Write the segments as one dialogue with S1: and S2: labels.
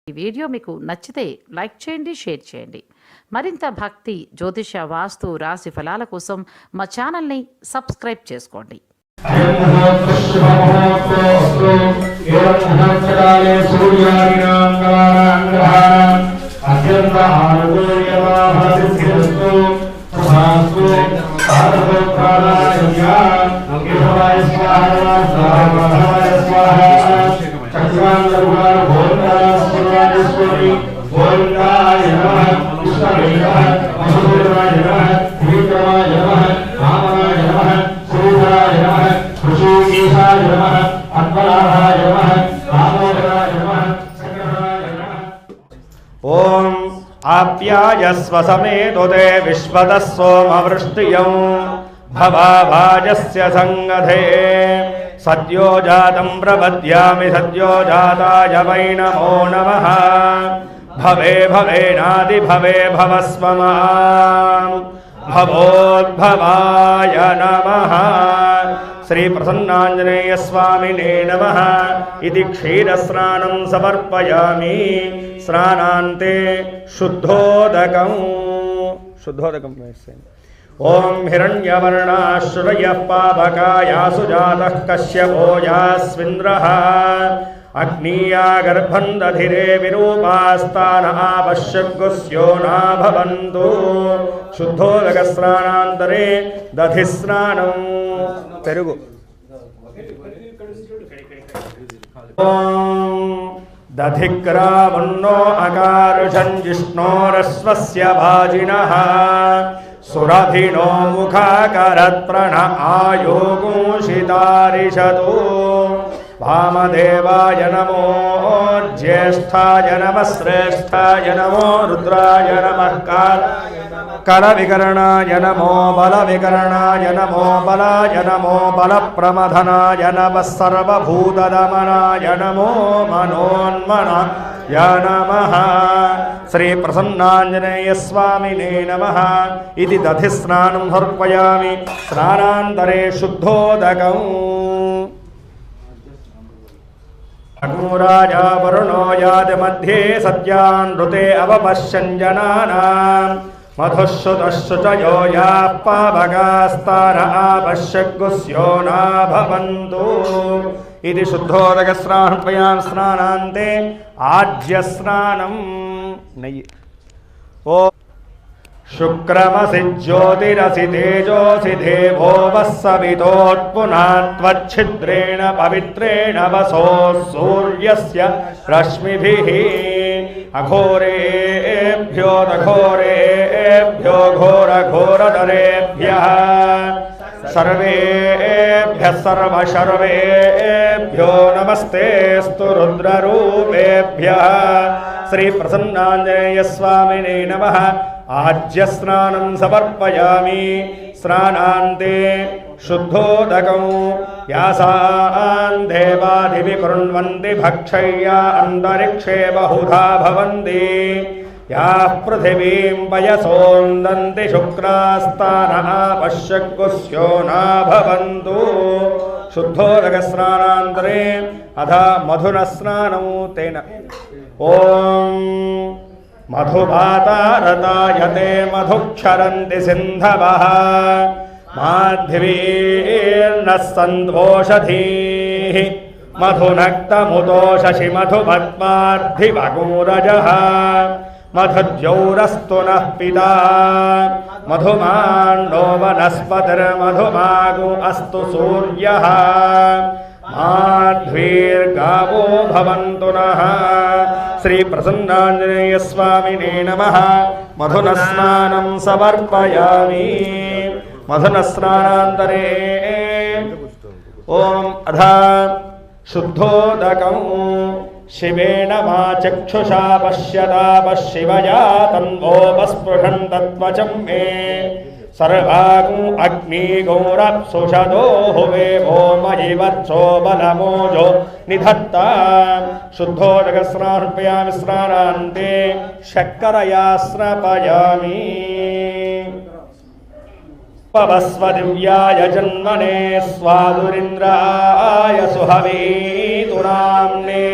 S1: ఈ వీడియో మీకు నచ్చితే లైక్ చేయండి, షేర్ చేయండి. మరింత భక్తి, జ్యోతిష, వాస్తు, రాశి ఫలాల కోసం మా ఛానల్ని సబ్స్క్రైబ్ చేసుకోండి.
S2: ओम आप्यायस्व समेतुते विश्वतः सोमवृष्टियं भवाभाजस्य संगधे सद्यो जातं प्रपद्यामि सद्यो जाताय वै नमो नमः भवे भवेनादि भवे भवस्व मां भवोद्भवाय नमः श्री प्रसन्नाञ्जनेय स्वामिने नमः इति क्षीरस्नानं समर्पयामि स्नानान्ते शुद्धोदकं ओम हिरण्यवर्णाश्रयः पावकायासु जातः कश्यपो यास्विन्द्रः अग्नीया गर्भं दधिरे विरूपास्तान आपश्यग्गुस्यो न भवन्तु शुद्धोदकस्नानान्तरे दधिस्नानं पेरुगु दधिक्रावन्नो अकारुषं जिष्णोरश्वस्य भाजिनः सुरभिनो मुखाकरत्प्रण आयोगुंशितारिषतो वामदेवाय नमो ज्येष्ठाय नमः श्रेष्ठाय नमो रुद्राय नमः करविकरणाय नमो बलविकरणाय नमो बलाय नमो बलप्रमथनाय नमः सर्वभूतदमनाय नमो मनोन्मनाय नमः श्री प्रसन्नाञ्जनेय स्वामिने नमः इति दधिस्नानं समर्पयामि स्नानान्तरे शुद्धोदकम् अग्निराजा वरुणो याति मध्ये सत्यानृते अवपश्यन् जनानां मधुश्रुतश्रुतयो याः पावकास्तान आपश्यग्गुस्यो न भवन्तु इति शुद्धोदकस्नानं स्नानान्ते आज्यस्नानं नयि ओ शुक्रमसि ज्योतिरसि तेजोसि देवो वः सवितोत्पुनात्वच्छिद्रेण पवित्रेण वसो सूर्यस्य रश्मिभिः अघोरेभ्यो दघोरेभ्यो घोरघोरतरेभ्यः सर्वेभ्यः सर्वशर्वेभ्यो नमस्तेऽस्तु रुद्ररूपेभ्यः श्री प्रसन्नाञ्जनेय स्वामिने नमः आज्यस्नानं समर्पयामि स्नानान्ते शुद्धोदकं यासान् देवादिविकुर्वन्ति भक्षय्या अन्तरिक्षे बहुधा भवन्ति याः पृथिवीं पयसोन्दन्ति शुक्रास्तानः पश्यग्गुस्यो न भवन्तु शुद्धोदकस्नानान्तरे अधा मधुरस्नानं तेन ओम मधुभातारतायते मधुक्षरन्ति सिन्धवः माध्वीर्नः सन्दोषधीः मधुनक्तमुतो शशि मधुपद्मार्धिवगूरजः मधुद्यौरस्तु नः पिता मधुमाण्डो वनस्पतिर्मधुमागो अस्तु सूर्यः माध्वीर्गावो भवन्तु नः श्री प्रसन्नाञ्जनेय स्वामिने नमः मधुनस्नानं समर्पयामि मधुनस्नानान्तरे ओम अधा शुद्धोदकं शिवेन मा चक्षुषा पश्यता पश्शिवया तन्वोपस्पृशन् तत्त्वचं मे सर्वागुं अग्निगौरप्सुषदो हुवे मयि वत्सो बलमोजो निधत्ता शुद्धोदकस्नार्पयामि स्नानान्ते शर्करया स्नापयामि पवस्वदिव्याय जन्मने स्वादुरिन्द्राय सुहवीतु नाम्ने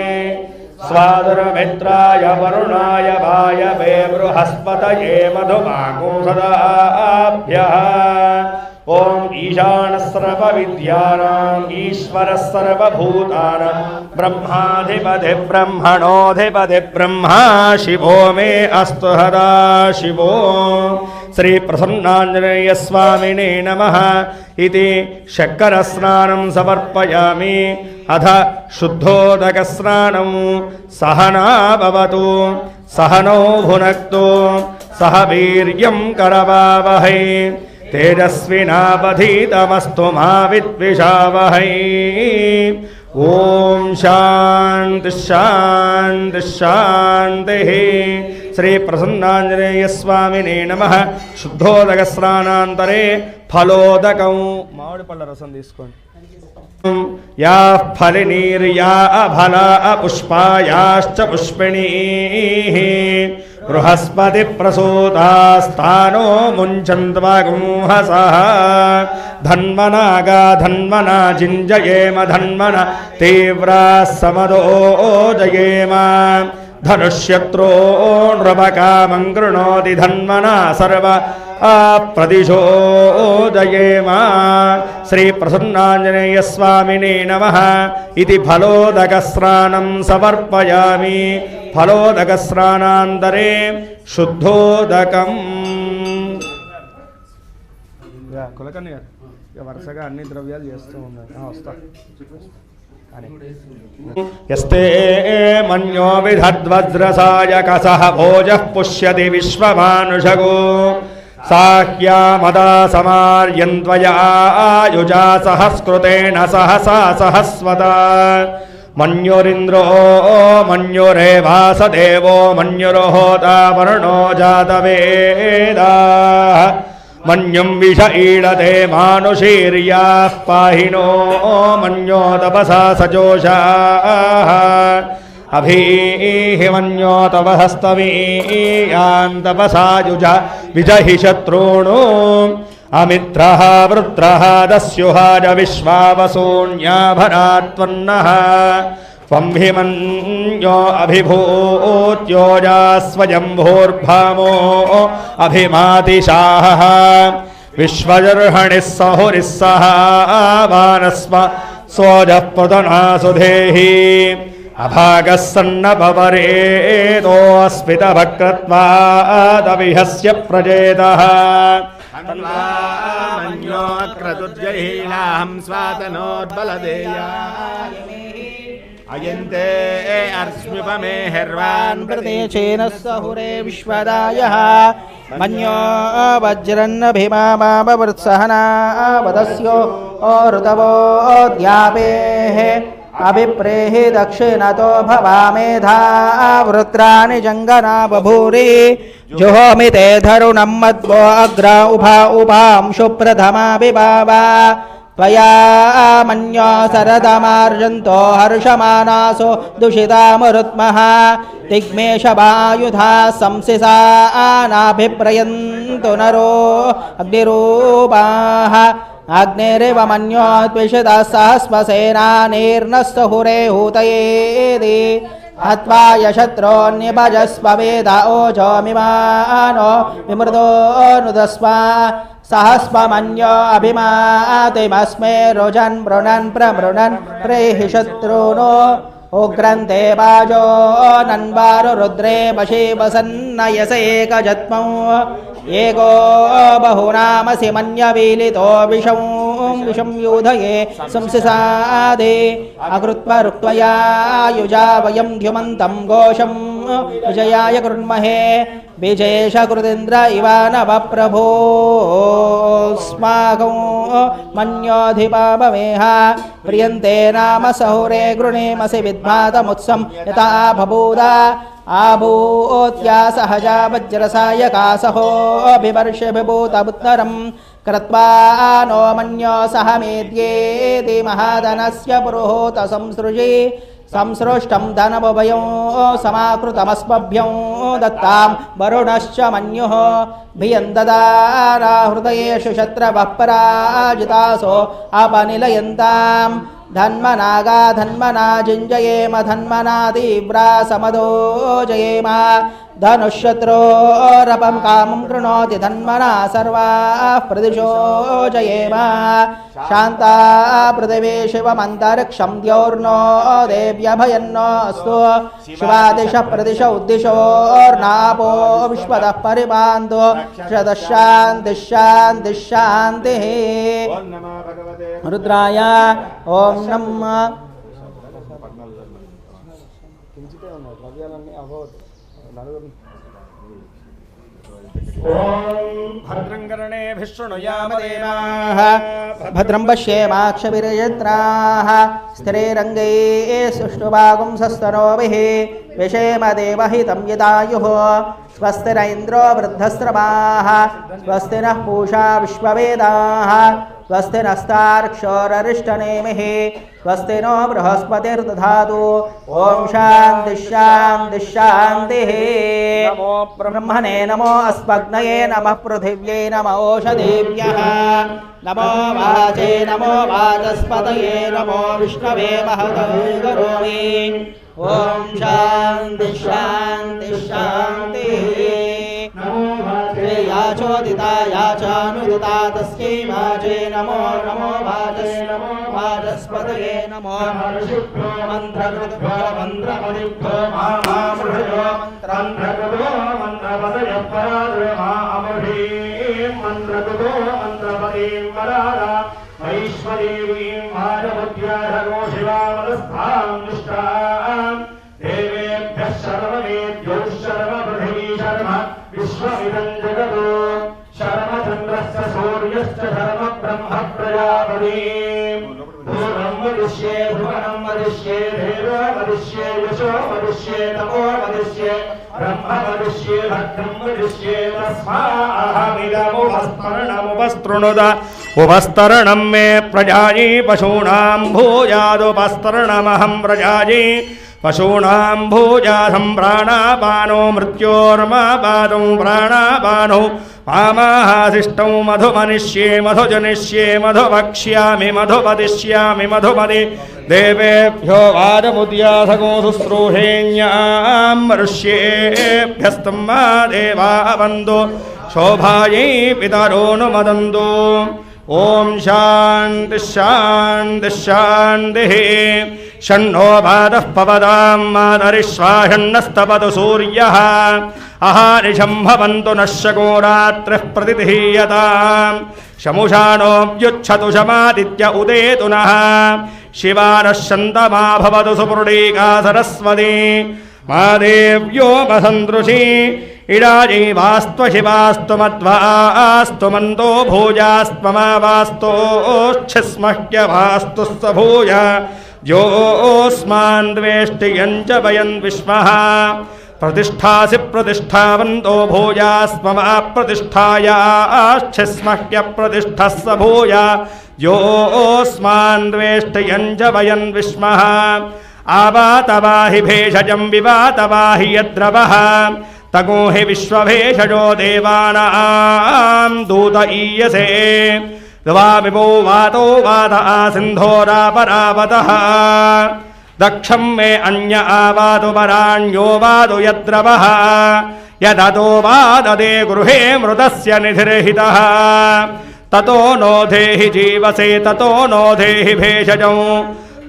S2: स्वादुरमित्राय वरुणाय वायवे बृहस्पतये मधुमागुंसदाभ्यः ॐ ईशानः सर्वविद्यानाम् ईश्वरः सर्वभूतानां ब्रह्माधिपति ब्रह्मणोऽधिपति ब्रह्मा शिवो मे अस्तु हदा शिवो श्रीप्रसन्नाञ्जनेयस्वामिने नमः इति शक्करस्नानं समर्पयामि अथ शुद्धोदकस्नानं सहना भवतु सहनौ भुनक्तु सह वीर्यं करवावहै तेजस्विनावधीतमस्तु मा विद्विषावहै ओम शांति शांति शांति श्री प्रसन्नांजनेय स्वामिने नमः शुद्धोदक स्नानांतरे फलोदकं मामिడి పళ్ళ రసం తీసుకోండి या फलिनीर्या अफला पुष्पायाश्च पुष्पिणीः बृहस्पति प्रसूतास्तानो मुञ्चन्त्वागुंहसः धन्वनागा धन्वना जिञ्जयेम धन्वन तीव्रा समदोजयेम धनुष्यत्रो नृपकामं कृणोति धन्वना सर्व प्रदिशोदयेम श्री प्रसन्नांजनेय स्वामिने नमः इति फलोदकस्नानं समर्पयामि फलोदकस्नानान्तरे शुद्धोदकम् కులకర్ణి గారు వరుసగా అన్ని ద్రవ్యాలు చేస్తూ ఉన్నారు వస్తా यस्ते मन्यो विधद्वज्रसायकसः भोजः पुष्यति विश्वमानुषगो साह्या मदा समार्यन्त्वया सहस्कृतेन सहसा सहस्वता मन्युरिन्द्रो मन्युरेवासदेवो मन्युर्होता वरुणो जातवेदाः मन्युं विष ईळते मानुषीर्याः पाहिनो मन्यो तपसा सजोषाः अभीहि मन्यो तपसस्तवीयान् तपसा युज विजहि शत्रूणो अमित्रः वृत्रः दस्युहाज विश्वावसून्याभरात्वन्नः त्वं हि मन्यो अभिभूत्योजास्वयम्भूर्भामो अभिमातिशाः विश्वजर्हणिः सहुरिः सह वानस्व सोजः पृतनासुधेहि अभागः सन्नपवरेतोऽस्मितभक्रत्वादविहस्य प्रजेतः
S3: मन्योऽक्रतुर्जहीनाहं स्वातनोद्बलदेया अयन्ते अर्ष्म्युपमे हर्वान् प्रदेशेन सहुरे विश्वदायः मन्यो वज्रन्नभिमामावृत्सहना वदस्यो ऋतवो द्यापेः अभिप्रेहि दक्षिणतो भवामेधा वृत्राणि जङ्गना बभूरि जुहोमि ते धरुणं मद्वो अग्रा उभा उभांशु प्रथमा विभावा त्वया मन्यो सरदमार्जन्तो हर्षमानासो दुषितामरुत्मः दिग्मेशवायुधा संसिसा नाभिप्रयन्तु नरो अग्निरूपाः अग्निरिव मन्यो द्विषितः सहस्वसेनानीर्नस्तहुरे हूतयेति हत्वा यशत्रोऽन्यभजस्व वेद ओजोमिमानो विमृदो नुदस्व सहस्वमन्यो अभिमातिमस्मे रुजन् मृणन् प्रमृणन् प्रेहि शत्रूनो उग्रन्ते वाजो नन्वारु रुद्रे वशे वसन्नयसेकजत्मौ एको बहुनामसि मन्यवीलितो विषं यूधये संसिसादे अकृत्वा रुक्त्वया युजा वयं ध्युमन्तं घोषं विजयाय कुर्महे विजयेशकृतीन्द्र इवानवप्रभो स्माकं मन्योऽधिपापमेह प्रियन्ते नाम सहुरे गृणीमसि विद्भातमुत्सं यथा बभूदा आभूत्या सहजा वज्रसायकासहो विवर्षभिभूतमुत्तरं कृत्वा नो मन्यो सह मेद्येति महाधनस्य पुरोहोत संसृजि संसृष्टं धनमभयं समाकृतमस्मभ्यं दत्तां वरुणश्च मन्युः भियं ददाना हृदयेषु शत्रवः पराजितासो अपनिलयन्तां धन्मनागा धन्मना जिञ्जयेम धन्मना तीव्रा समदोजयेम धनुष्शत्रोरपं कामं कृणोति धन्मना सर्वाः प्रदिशो जयेम शान्ता पृथिवी शिवमन्तरिक्षं द्यौर्नो देव्यभयन्नो अस्तु शिवादिशः प्रदिशो उद्दिशोर्नापो विश्वतः परिपान्तु शतशान्तिः शान्तिः शान्तिः रुद्राय ओम नमः
S2: भद्रङ्कर्णेभिः शृणुयाम
S3: देवाः भद्रं पश्येमाक्षभिर्यत्राः स्थिरैरङ्गैः सुष्ठुभागुं सस्तनोभिः विषेम देवहितं यदायुः स्वस्ति न इन्द्रो वृद्धस्रवाः स्वस्ति नः पूषा विश्ववेदाः स्वस्ति नस्तार्क्ष्योररिष्टनेमिः स्वस्ति नो बृहस्पतिर्दधातु ॐ शान्तिः शान्तिः शान्तिः
S2: नमो
S3: ब्रह्मणे नमो अस्मग्नये नमः पृथिव्यै नमो ओषधीभ्यः नमो वाचे नमो वाचस्पतये नमो विष्णवे महते करोमि ॐ शान्तिः शान्तिः शान्तिः याचोदिता याचानुदिता तस्यै वाचे नमो नमो वाचस्पतये नमो वाचस्पतये नमो मन्त्रकृतो मन्त्रपदिभ्यो महामृषयो मन्त्रकृतो मन्त्रपदयो पराद्रमामृषीं मन्त्रकृतो मन्त्रपदीं वरादा वैश्वदेवीं भागवत्याधगो शिवामनस्थां दुष्टां देवेभ्यः शर्वमेभ्यो शर्वपृथिवी शर्म विश्वमिदं जगतो शर्मचन्द्रस्य सूर्यश्च शर्म ब्रह्म प्रजापतिं भूरं वदिष्ये भुवनं वदिष्ये देवो वदिष्ये यशो वदिष्ये तपो वदिष्ये ब्रह्म वदिष्ये भद्रं वदिष्ये तस्माहमिदमुपस्तरणमुपस्तृणुत उपस्तरणं मे प्रजायै पशूनां भूयादुपस्तरणमहं प्रजायै पशूनां भूयासं प्राणापानो मृत्योर्मापादं प्राणापानो मामाहासिष्टौ मधुमनिष्ये मधुजनिष्ये मधुवक्ष्यामि मधुपदिष्यामि मधुपदि देवेभ्यो वादमुद्यासगो शुश्रूषेण्यां मनुष्येभ्यस्तं मा देवा वन्दो शोभायै पितरो नु मदन्तु ॐ शान्तिः शान्तिः शान्तिः षण्णो बाधः पवदां मातरिश्वाषण्णस्तपतु सूर्यः अहानिशं भवन्तु नः शको रात्रिः प्रतिधीयताम् शमुषाणोऽव्युच्छतु शमादित्य उदेतु नः शिवा नः शन्तमा भवतु सुपुरुडीका सरस्वती मा देव्यो मसन्दृशी इडाजीवास्तु शिवास्तु मध्वास्तु मन्दो भूयास्त्वमावास्तोच्छिस्मह्यवास्तु स भूय योऽस्मान् द्वेष्टियं च वयन् विश्वः प्रतिष्ठासि प्रतिष्ठावन्तो भूयास्ममा प्रतिष्ठायाश्चिस्मह्यप्रतिष्ठः स भूय योऽस्मान् द्वेष्टियं च वयन् विश्वः आवातवाहि भेषजं विवातवाहि यद्रवः तगो हि विश्वभेषजो देवानां दूत ईयसे द्वाविभो वातो वात आसिन्धोरापरावतः दक्षं मे अन्य आवातु पराण्यो वातु यद्रवः यदतो वाददे गृहे मृतस्य निधिर्हितः ततो नो धेहि जीवसे ततो नो धेहि भेषजं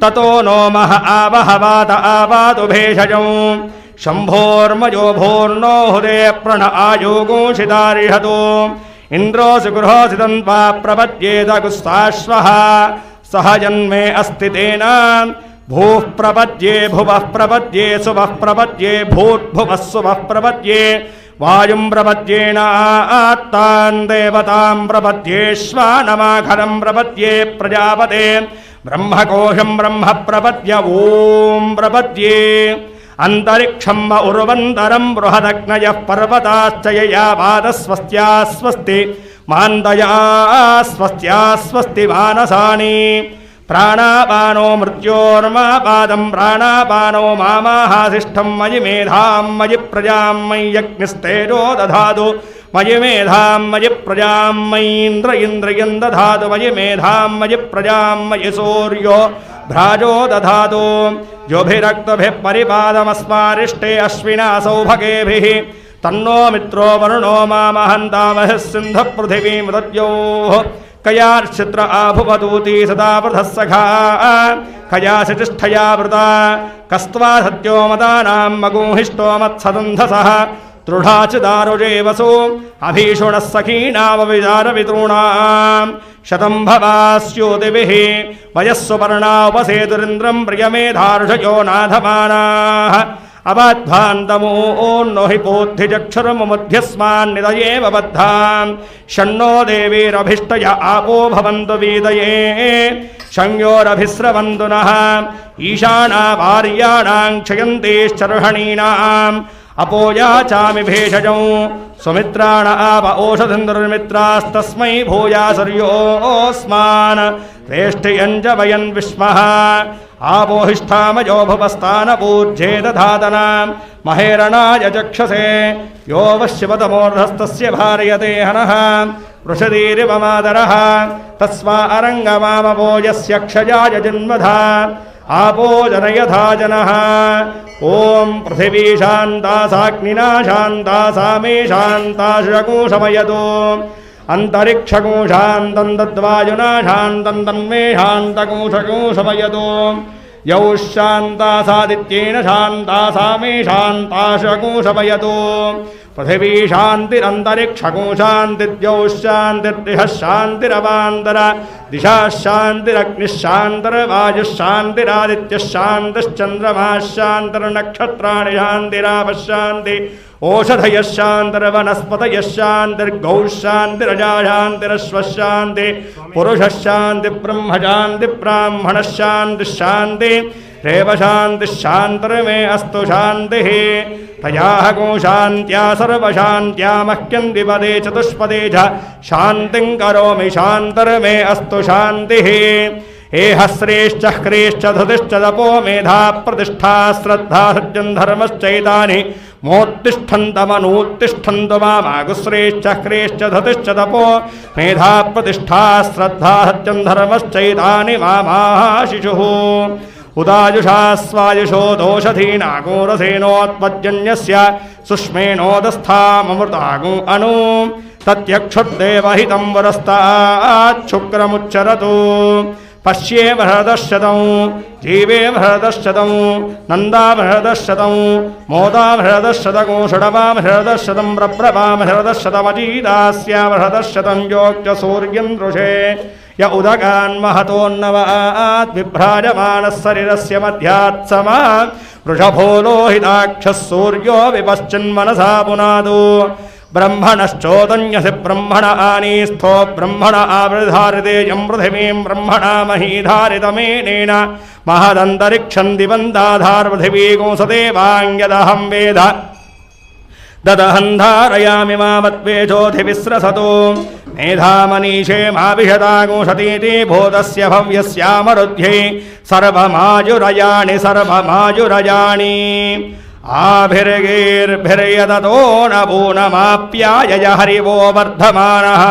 S3: ततो नो मह आवह वात आवातु भेषजं शम्भोर्मयो भोर्नो हुदे प्रण आयोगोषितारिहतो इन्द्रोऽसि गृहोऽसि तन्वा प्रपद्येत गुस्साश्वः सह जन्मे अस्ति तेन भूः प्रपद्ये भुवः प्रपद्ये सुवः प्रपद्ये भूर्भुवः सुवः प्रपद्ये वायुं प्रपद्येनात्तान् देवतां प्रपद्येश्वानमाखरं प्रपद्ये प्रजापते ब्रह्मकोशं ब्रह्म प्रपद्य ॐ प्रपद्ये अंतरिक्षं व उर्वन्तरं बृहदग्नयः पर्वताश्च यया वादस्वस्त्या स्वस्ति मान्दया स्वस्त्या स्वस्ति मानसानि प्राणापानो मृत्योर्मापादं प्राणापानो मामाहासिष्ठं मयि मेधां मयि प्रजां मयि यज्ञस्तेजो दधातु मयि मेधां मयि प्रजां मयीन्द्र इन्द्रियं दधातु मयि मेधां मयि प्रजां मयि सूर्यो भ्राजो दधातु योभिरक्तभिः परिपादमस्मारिष्टे अश्विना सौभगेभिः तन्नो मित्रो वरुणो मामहन्तामः सिन्धः पृथिवीं दद्योः कयार्चित्र आभुवदूती सदा वृधः सखा कयासि तिष्ठया वृता कस्त्वा सत्यो मदानां मगुंहिष्टो मत्सदन्धसः दृढाचिदारुजे वसु अभीषुणः सखीनामविचारवितॄणां शतं भवास्योतिभिः वयस्सुपर्णा उपसेतुरिन्द्रं प्रियमेधार्षयो नाधमानाः अबध्वान्तमोन्नो हि बोद्धिचक्षुरमुध्यस्मान्निदयेव बद्धां षण्णो देवीरभिष्टय आपो भवन्तु वीदये शंयोरभिस्रवन्तु नः ईशाना वार्याणां क्षयन्तीश्चर्हणीनाम् अपोयाचामि भेषजं सुमित्राण आप ओषधीन्द्रमित्रास्तस्मै भूयासर्योऽस्मान् वेष्ठियञ्च वयन् विस्मः आपोहिष्ठामयो भुवस्तानपूज्ये दधातना महेरणाय चक्षसे यो वश्यवतमोर्धस्तस्य भार्यते हनः वृषदीरिव मातरः तस्मा अरङ्गमामपो यस्य क्षयाय जन्मधा आपो जनयथा जनः ॐ पृथिवी शान्ता साग्निना शान्ता सा मे शान्ता शकुशमयतु अन्तरिक्षकुशान्तं तद्वायुना शान्तं तन्मे शान्तकुशकुशमयतु यौ शान्ता सादित्येन शान्ता सा मे शान्ता शकुशमयतु पृथिवी शान्तिरन्तरिक्षको शान्तिद्यौ शान्तिर्दिशः शान्तिरवान्तर दिशा शान्तिरग्निः शान्तिर्वायुः शान्तिरादित्यः शान्तिश्चन्द्रमाः शान्तिर्नक्षत्राणि शान्तिरापः शान्ति ओषधयः शान्तिर्वनस्पतयः शान्तिर्गौः शान्तिरजा शान्तिरश्वः शान्ति पुरुषः शान्तिः ब्रह्म शान्तिः ब्राह्मणः शान्तिः शान्ति रेव शान्तिः शान्तिर्मे अस्तु शान्तिः तयाः गो शान्त्या सर्वशान्त्या मह्यं द्विपदे चतुष्पदे च शान्तिं करोमि शान्तिर्मे अस्तु शान्तिः एहस्रेश्च ह्रीश्च धृतिश्च तपो मेधा प्रतिष्ठा श्रद्धा सत्यं धर्मश्चैतानि मोत्तिष्ठन्तमनूत्तिष्ठन्तु मामागुश्रेश्च ह्रीश्च धृतिश्च तपो मेधा प्रतिष्ठा श्रद्धा सत्यं धर्मश्चैतानि मामाशिषुः उदायुषा स्वायुषो दोषधीनागोरसेनोत्पद्यन्यस्य सुष्मेणोदस्थाममृतागु अनु तत्यक्षुद्देवहितं वरस्ताच्छुक्रमुच्चरतु पश्ये बृहदश्शतं जीवे बृहदश्शतं नन्दा बृहदश्शतं मोदा बृहदश्शतको षडवा बृहदश्शतं प्रप्रभा बृहदश्शतमजीदास्या बृहदश्शतं योग्य सूर्यं दृशे य उदगान्महतोन्नवात् विभ्राजमानः शरीरस्य मध्यात्समा वृषभो लोहिताक्षः सूर्यो विपश्चिन्मनसा पुनादु ब्रह्मणश्चोदन्यसि ब्रह्मण आनीस्थो ब्रह्मण आवृधारिते यं पृथिवीं ब्रह्मणा महीधारितमेनेन महदन्तरिक्षं दिवन्दाधारपृथिवी गोंसदेवाङ्यदहं वेद ददहं धारयामि मामद्वेषोऽधिविस्रसतु मेधामनीषे माविशतागुंसतीति भूतस्य भव्यस्यामरुध्ये सर्वमायुरयाणि सर्वमायुरयाणि आभिर्गेर्भिर्यदतो नभूनमाप्यायय हरिवो वर्धमानः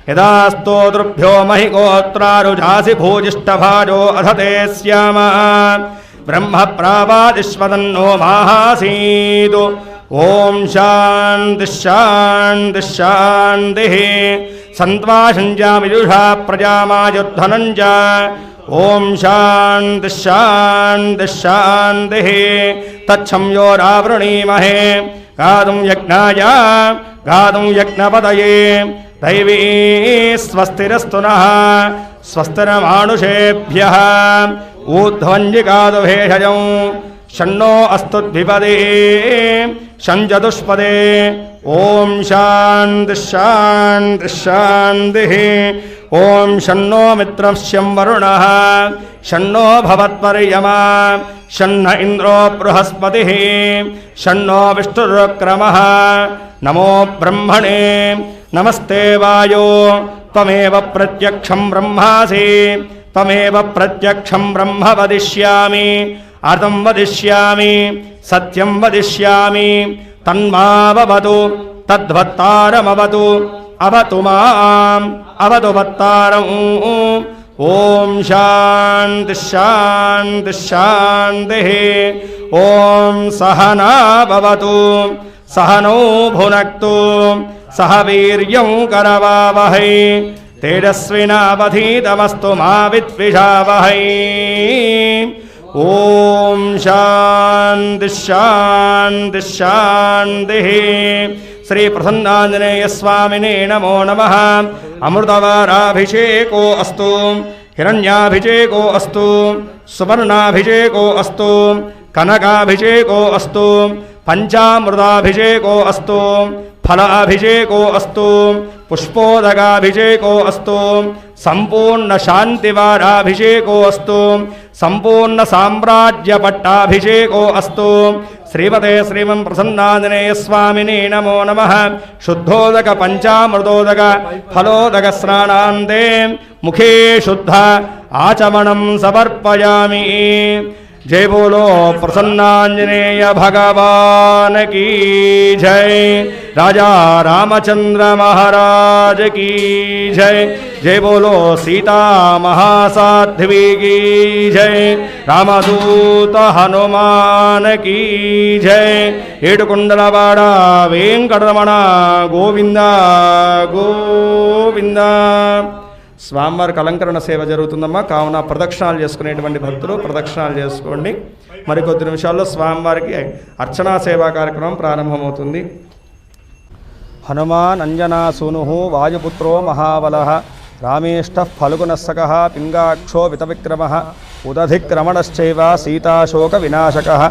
S3: यदास्तोतृभ्यो महिगोत्रारुजासि भूजिष्ठभाजो अधते स्याम ब्रह्म प्रावादिष्वदन्नो माहासीदु ओम शांति शांति शांतिः सन्त्वाशञ्जामिजुषा प्रजामायुद्धनं च ओम शांति शांति शांतिः तच्छंयोरावृणीमहे गातुं यज्ञाय गातुं यज्ञपतये दैवी स्वस्तिरस्तु नः स्वस्तिरमानुषेभ्यः ऊर्ध्वञ्जिगातु भेषजं षण्णो अस्तु द्विपदे षञ्चतुष्पदे ओम शांति शांति शांतिः ओम षण्णो मित्रस्यं वरुणः षण्णो भवत्पर्यमा षण्ण इन्द्रो बृहस्पतिः षण्णो विष्णुरुक्रमः नमो ब्रह्मणे नमस्ते वायो त्वमेव प्रत्यक्षं ब्रह्मासि त्वमेव प्रत्यक्षं ब्रह्म वदिष्यामि अर्थं वदिष्यामि सत्यं वदिष्यामि तन्माववतु तद्वत्तारमवतु अवतु माम् अवतु वत्तारम् ॐ शान्तिः शान्तिः शान्तिः ॐ सहना भवतु सहनौ भुनक्तु सह वीर्यं करवावहै तेजस्विनावधीतमस्तु मा विद्विषावहै ॐ शान्तिः शान्तिः शान्तिः श्री प्रसन्नाञ्जनेय स्वामिने नमो नमः। अमृतवाराभिषेको अस्तु हिरण्याभिषेको अस्तु सुवर्णाभिषेको अस्तु कनकाभिषेको अस्तु पंचामृताभिषेको अस्तु फलाभिषेको अस्तु पुष्पोदकाभिषेको अस्तु संपूर्ण शांतिवाराभिषेको अस्तु संपूर्ण साम्राज्यपट्टाभिषेको अस्तु श्रीमते श्रीमन् प्रसन्नाञ्जनेय स्वामिने नमो नमः। शुद्धोदक पंचामृतोदक फलोदक स्नानान्ते मुखे शुद्ध आचमनं समर्पयामि। जय बोलो प्रसन्नांजनेय भगवान की जय। राजा रामचंद्र महाराज की जय। जय बोलो सीता महासाध्वी की जय। रामदूत हनुमान की जय। ఏడుకొండలవాడ వెంకటరమణ గోవింద గోవింద। స్వామివారికి అలంకరణ సేవ జరుగుతుందమ్మా, కావున ప్రదక్షిణాలు చేసుకునేటువంటి భక్తులు ప్రదక్షిణాలు చేసుకోండి. మరికొద్ది నిమిషాల్లో స్వామివారికి అర్చనా సేవా కార్యక్రమం ప్రారంభమవుతుంది. హనుమాన్ అంజనాసూను వాయుపుత్రో మహాబలః రామేష్ట ఫల్గునస్సకః పింగాక్షో వితవిక్రమః ఉదధిక్రమణశ్చైవ సీతాశోక వినాశకః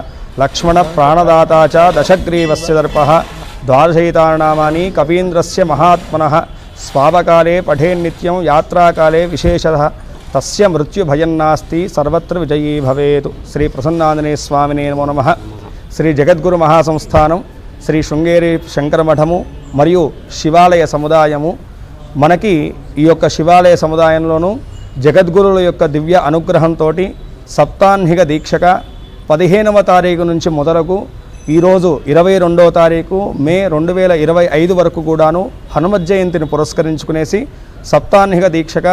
S3: లక్ష్మణ ప్రాణదాతా చ దశగ్రీవస్య దర్పః ద్వాదశైతానామాని కపీంద్రస్య మహాత్మనః స్వావకాలే పఠేన్నిత్యం యాత్రాకాలే విశేషతః తస్య మృత్యుభయన్నాస్తి సర్వత్ర విజయీ భవేతు. శ్రీ ప్రసన్నాంజనేయ స్వామినే నమో నమః. శ్రీ జగద్గురు మహాసంస్థానం శ్రీ శృంగేరి శంకరమఠము మరియు శివాలయ సముదాయము మనకి ఈ యొక్క శివాలయ సముదాయంలోనూ జగద్గురుల యొక్క దివ్య అనుగ్రహంతో సప్తాహ్నిక దీక్షక 15వ తారీఖు నుంచి మొదలకు ఈరోజు 22వ తారీఖు మే 2025 వరకు కూడాను హనుమత్ జయంతిని పురస్కరించుకునేసి సప్తాహ్నిక దీక్షక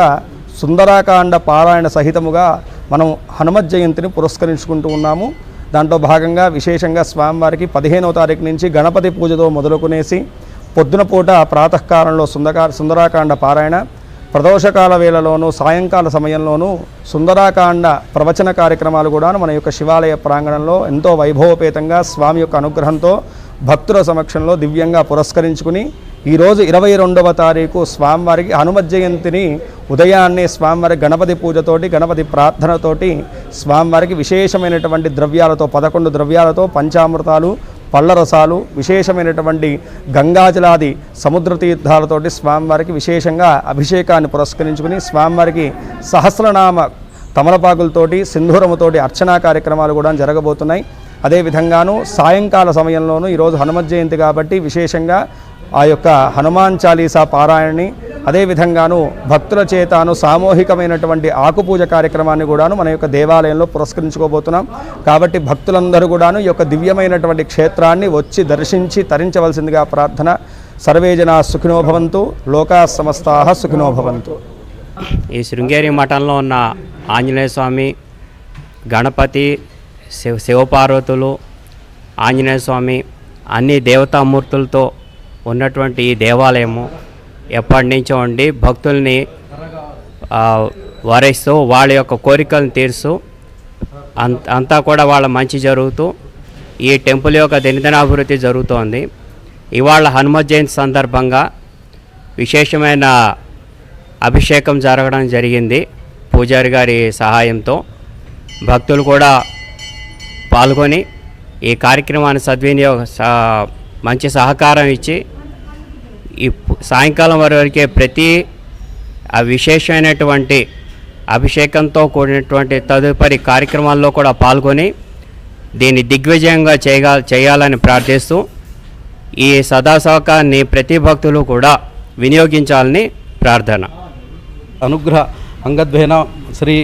S3: సుందరాకాండ పారాయణ సహితముగా మనం హనుమత్ జయంతిని పురస్కరించుకుంటూ ఉన్నాము. దాంట్లో భాగంగా విశేషంగా స్వామివారికి 15వ తారీఖు నుంచి గణపతి పూజతో మొదలుకునేసి పొద్దున పూట ప్రాతకాలంలో సుందరాకాండ పారాయణ, ప్రదోషకాల వేళలోనూ సాయంకాల సమయంలోనూ సుందరాకాండ ప్రవచన కార్యక్రమాలు కూడా మన యొక్క శివాలయ ప్రాంగణంలో ఎంతో వైభవపేతంగా స్వామి యొక్క అనుగ్రహంతో భక్తుల సమక్షంలో దివ్యంగా పురస్కరించుకుని ఈరోజు 22వ తారీఖు స్వామివారికి హనుమత్ జయంతిని ఉదయాన్నే స్వామివారి గణపతి పూజతోటి గణపతి ప్రార్థనతోటి స్వామివారికి విశేషమైనటువంటి ద్రవ్యాలతో 11 ద్రవ్యాలతో పంచామృతాలు పళ్ళరసాలు విశేషమైనటువంటి గంగాజలాది సముద్ర తీర్థాలతోటి స్వామివారికి విశేషంగా అభిషేకాన్ని పురస్కరించుకుని స్వామివారికి సహస్రనామ తమలపాకులతోటి సింధూరముతోటి అర్చనా కార్యక్రమాలు కూడా జరగబోతున్నాయి. అదేవిధంగాను సాయంకాల సమయంలోనూ ఈరోజు హనుమత్ జయంతి కాబట్టి విశేషంగా ఆ యొక్క హనుమాన్ చాలీసా పారాయణని అదేవిధంగాను భక్తుల చేతాను సామూహికమైనటువంటి ఆకుపూజ కార్యక్రమాన్ని కూడాను మన యొక్క దేవాలయంలో పురస్కరించుకోబోతున్నాం. కాబట్టి భక్తులందరూ కూడాను ఈ యొక్క దివ్యమైనటువంటి క్షేత్రాన్ని వచ్చి దర్శించి తరించవలసిందిగా ప్రార్థన. సర్వే జనా సుఖినో భవంతు, లోకా సమస్తాః సుఖినో భవంతు.
S4: ఈ శృంగేరి మఠంలో ఉన్న ఆంజనేయ స్వామి, గణపతి, శివపార్వతులు, ఆంజనేయ స్వామి అన్ని దేవతామూర్తులతో ఉన్నటువంటి ఈ దేవాలయము ఎప్పటి నుంచో ఉండి భక్తుల్ని వరిస్తూ వాళ్ళ యొక్క కోరికలను తీరుస్తూ అంతా కూడా వాళ్ళ మంచి జరుగుతూ ఈ టెంపుల్ యొక్క దినదినాభివృద్ధి జరుగుతోంది. ఇవాళ హనుమత్ జయంతి సందర్భంగా విశేషమైన అభిషేకం జరగడం జరిగింది పూజారి గారి సహాయంతో. భక్తులు కూడా పాల్గొని ఈ కార్యక్రమాన్ని మంచి సహకారం ఇచ్చి ఈ సాయంకాలం వరకే ప్రతి విశేషమైనటువంటి అభిషేకంతో కూడినటువంటి తదుపరి కార్యక్రమాల్లో కూడా పాల్గొని దీన్ని దిగ్విజయంగా చేయాలని ప్రార్థిస్తూ ఈ సదాసహకాన్ని ప్రతి భక్తులు కూడా వినియోగించాలని ప్రార్థన.
S5: అనుగ్రహ అంగద్వేన శ్రీ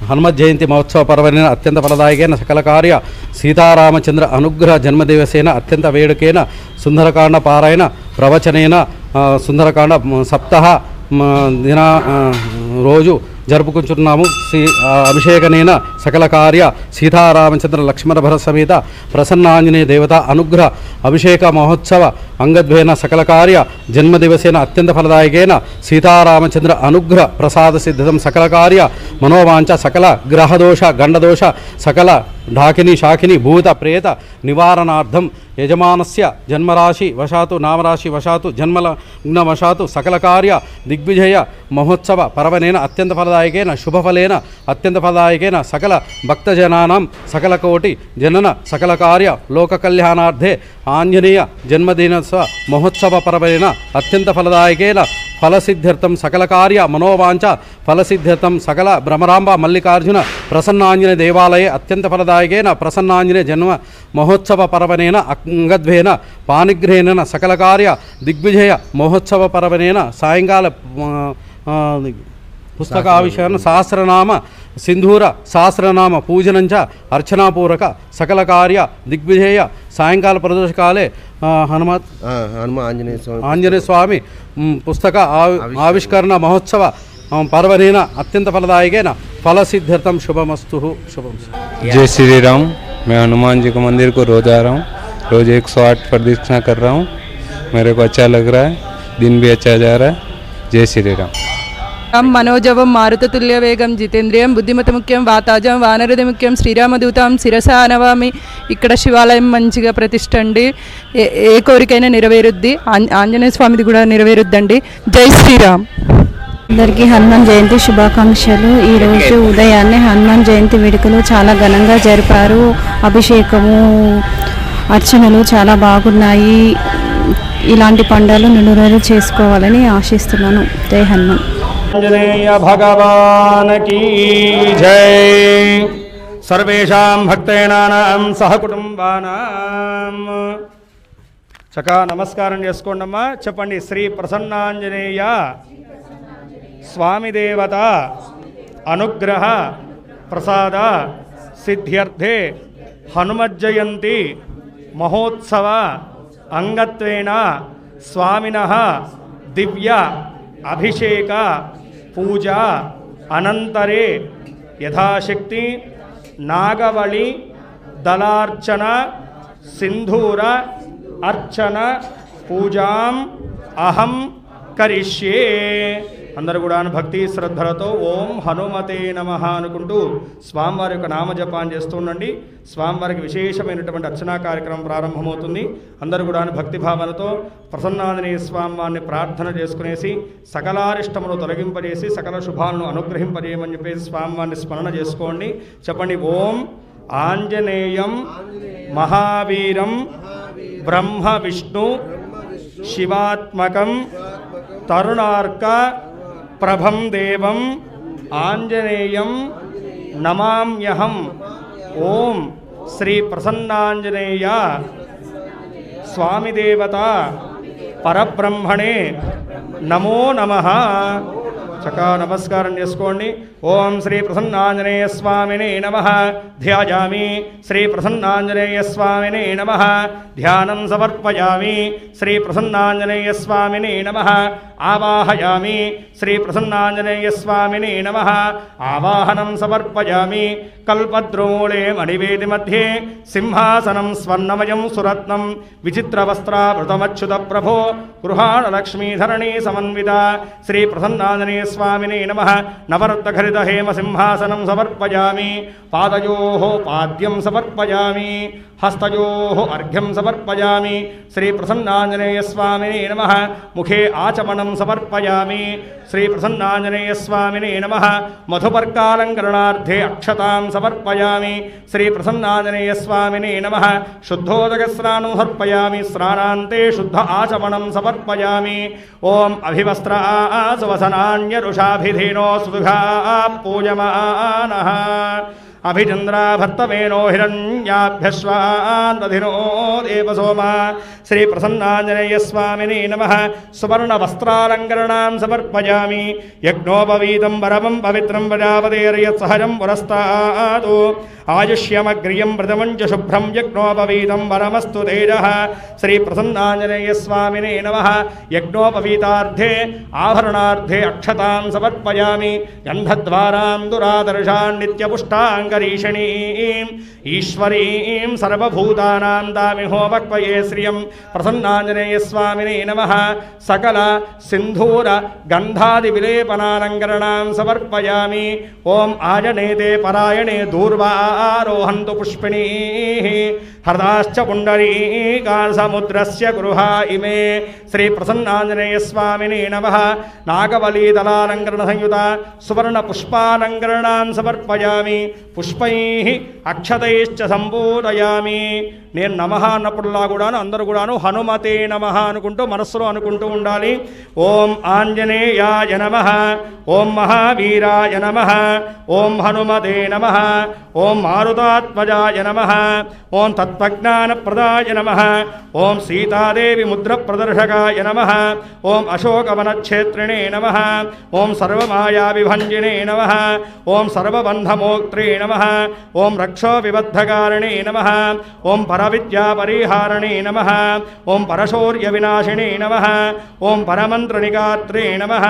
S5: హనుమత్ జయంతి మహోత్సవ పర్వదిన అత్యంత ఫలదాయకైన సకల కార్య సీతారామచంద్ర అనుగ్రహ జన్మదివసేన అత్యంత వేడుకైన సుందరకాండ పారాయణ ప్రవచనేన సుందరకాండ సప్తాహ దిన రోజు జరుపుకుంటున్నాము. అభిషేకనేన సకల కార్య సీతారామచంద్ర లక్ష్మణ భరత సమేత ప్రసన్నాంజనేయ దేవత అనుగ్రహ అభిషేక మహోత్సవ అంగద్వేన సకల కార్య జన్మదివసేన అత్యంత ఫలదాయకేన సీతారామచంద్ర అనుగ్రహ ప్రసాద సిద్ధం సకల కార్య మనోవాంఛ సకల గ్రహదోష గండదోష సకల ఢాకిని శాకిని భూత ప్రేత నివారణార్థం యజమానస్య జన్మరాశి వశాతు నామరాశి వశాతు జన్మలగ్న వశాతు సకల కార్య దిగ్విజయ మహోత్సవ పర్వనేన అత్యంత ఫలదాయకేన శుభఫలేన అత్యంత ఫలదాయకేన సకల భక్తజనానాం సకల కోటి జనన సకల కార్య లోక కళ్యాణార్థే ఆంజనేయ జన్మదినోత్సవ మహోత్సవ పర్వనేన అత్యంత ఫలదాయకేన ఫలసిద్ధ్యర్థం సకల కార్య మనోవాంఛ ఫలసిద్ధ్యర్థం సకల భ్రమరాంబ మల్లికార్జున ప్రసన్నాంజనేయ దేవాలయే అత్యంత ఫలదాయకేన ప్రసన్నాంజనేయ జన్మ మహోత్సవ పర్వనేన అంగద్వేన పానిగ్రహేణ సకల కార్య దిగ్విజయ మహోత్సవ పర్వనేన సాయంకాల పుస్తకావిషయాన సహస్రనామ సింధూర సహస్రనామ పూజనంచ అర్చనాపూర్వక సకల కార్య దిగ్విజయ సాయంకాల ప్రదోషకాలే ఆంజనేయ స్వామి పుస్తక ఆవిష్కరణ మహోత్సవ పర్వనేన అత్యంత ఫలదాయకేన फलसिद्ध्यर्थम शुभमस्तु शुभम।
S6: जय श्री राम। मैं हनुमान जी के मंदिर को रोज आ रहा हूँ, रोज 108 प्रदक्षिणा कर रहा हूँ। मेरे को अच्छा लग रहा है, दिन भी अच्छा जा रहा है। जय श्री राम।
S7: मनोजवं मारुततुल्यवेगं जितेन्द्रियं बुद्धिमतमुख्यं वाताजं वानरदमुख्यं శ్రీరామదూతం శిరస నవామి। ఇక్కడ శివాలయం మంచిగా ప్రతిష్టండి, ఏ కోరికైనా నెరవేరుద్ది, ఆంజనేయ స్వామిది కూడా నెరవేరుద్దండి। జై శ్రీరామ్।
S8: అందరికీ హనుమాన్ జయంతి శుభాకాంక్షలు। ఈరోజు ఉదయాన్నే హనుమాన్ జయంతి వేడుకలు చాలా ఘనంగా జరిపారు। అభిషేకము అర్చనలు చాలా బాగున్నాయి। ఇలాంటి పండుగలు నిలువెల్లా చేసుకోవాలని ఆశిస్తున్నాను। జై హనుమాన్।
S3: आंजनेय भगवान की जय। सर्वेषां भक्तेनां सह कुटुंबानां చక్కగా నమస్కారం చేసుకోండమ్మా। చెప్పండి, శ్రీ ప్రసన్నాంజనేయ స్వామి దేవత అనుగ్రహ ప్రసాద సిద్ధ్యర్థే హనుమజ్జయంతి మహోత్సవ అంగత్వేన స్వామినః దివ్య అభిషేక పూజా అనంతరే యథాశక్తి నాగవళి దళార్చన సింధూర అర్చన పూజాం అహం కరిష్యే। అందరూ కూడా భక్తి శ్రద్ధలతో ఓం హనుమతే నమః అనుకుంటూ స్వామివారి యొక్క నామజపాన్ని చేస్తూ ఉండండి। స్వామివారికి విశేషమైనటువంటి అర్చనా కార్యక్రమం ప్రారంభమవుతుంది। అందరూ కూడా భక్తి భావనతో ప్రసన్నాంజనేయ స్వామివారిని ప్రార్థన చేసుకునేసి సకలారిష్టమును తొలగింపజేసి సకల శుభాలను అనుగ్రహింపజేయమని చెప్పేసి స్వామివారిని స్మరణ చేసుకోండి। చెప్పండి, ఓం ఆంజనేయం మహావీరం బ్రహ్మ విష్ణు శివాత్మకం తరుణార్క ప్రభం దేవం ఆంజనేయం నమామ్యహం। ఓం శ్రీ ప్రసన్నాంజనేయ స్వామి దేవత పరబ్రహ్మణే నమో నమః। చక్కగా నమస్కారం చేసుకోండి। ఓం శ్రీ ప్రసన్నాంజనేయ స్వామినే నమః ధ్యాయామి। శ్రీ ప్రసన్నాంజనేయ స్వామినే నమః ధ్యానం సమర్పయామి। శ్రీ ప్రసన్నాంజనేయ స్వామినే నమః ఆవాహయామి। శ్రీ ప్రసన్నాంజనేయ స్వామినే నమః ఆవాహనం సమర్పయామి। కల్పద్రోమూలే మణివేది మధ్యే సింహాసనం స్వర్ణమయం సురత్నం విచిత్రవస్త్రావృతమచ్యుత ప్రభో గృహాణలక్ష్మీధరణీ సమన్విత। శ్రీ ప్రసన్నాంజనేయ స్వామినే నమః నవరత్నఖరిత హేమ సింహాసనం సమర్పయామి। పాదయోః పాద్యం సమర్పయామి, హస్తయోః అర్ఘ్యం సమర్పయామి। శ్రీ ప్రసన్నాంజనేయ స్వామినే నమః ముఖే ఆచమనం సమర్పయామి। శ్రీ ప్రసన్నాంజనేయ స్వామినే నమః మధుపర్కాలంకరణార్థే అక్షతాం సమర్పయామి। శ్రీ ప్రసన్నాంజనేయ స్వామినే నమః శుద్ధోదక స్నానం సమర్పయామి, స్నానాంతే శుద్ధ ఆచమనం సమర్పయామి। ఓం అభివస్త్ర సువసనాన్యరుషాభిధీనో సుదుఘా పూజమానః अभिचन्द्राभर्तमेनो हिरण्याभ्यश्वान्दधिनो देवसोमा श्रीप्रसन्नाञ्जनेयस्वामिने नमः सुवर्णवस्त्रालङ्करणां समर्पयामि यज्ञोपवीतं परमं पवित्रं प्रजापतेर्यत्सहजं पुरस्तात् आयुष्यमग्रियं प्रथमं च शुभ्रं यज्ञोपवीतं परमस्तु तेजः श्रीप्रसन्नाञ्जनेयस्वामिने नमः यज्ञोपवीतार्थे आभरणार्थे अक्षतां समर्पयामि गन्धद्वारां दुरादर्शान् नित्यपुष्टाङ्गरीषणीम् ईश्वरीं सर्वभूतानां दामिहोपक्वये श्रियं प्रसन्नाञ्जनेयस्वामिने नमः सकल सिन्धूर गन्धादिविलेपनालङ्करणां समर्पयामि ॐ आजनेते परायणे दूर्वारोहन्तु पुष्पिणीः हृदाश्च पुण्डरीकासमुद्रस्य गृहा इमे श्रीप्रसन्नाञ्जनेयस्वामिने नमः नागवलीतलालङ्करणसंयुता सुवर्णपुष्पालङ्करणां समर्पयामि पुष्पैः अक्षतैश्च सम्पूजयामि నేను నమః అన్నప్పుడులా కూడాను అందరూ కూడాను హనుమతే నమః అనుకుంటూ మనస్సులో అనుకుంటూ ఉండాలి. ఓం ఆంజనేయాయ నమః, ఓం మహావీరాయ నమః, ఓం హనుమతే నమః, ఓం మారుతాత్మజాయ నమః, ఓం తత్వజ్ఞానప్రదాయ నమః, ఓం సీతాదేవి ముద్రప్రదర్శకాయ నమః, ఓం అశోకవనక్షేత్రిణే నమః, ఓం సర్వమాయావిభంజినే నమః, ఓం సర్వబంధమోక్త్రే నమః, ఓం రక్షో విబద్ధకారిణే నమః, ఓం परविद्यापरिहारणे नमः, ओं परशौर्यविनाशिने नमः, ओं परमन्त्रनिगात्रे नमः,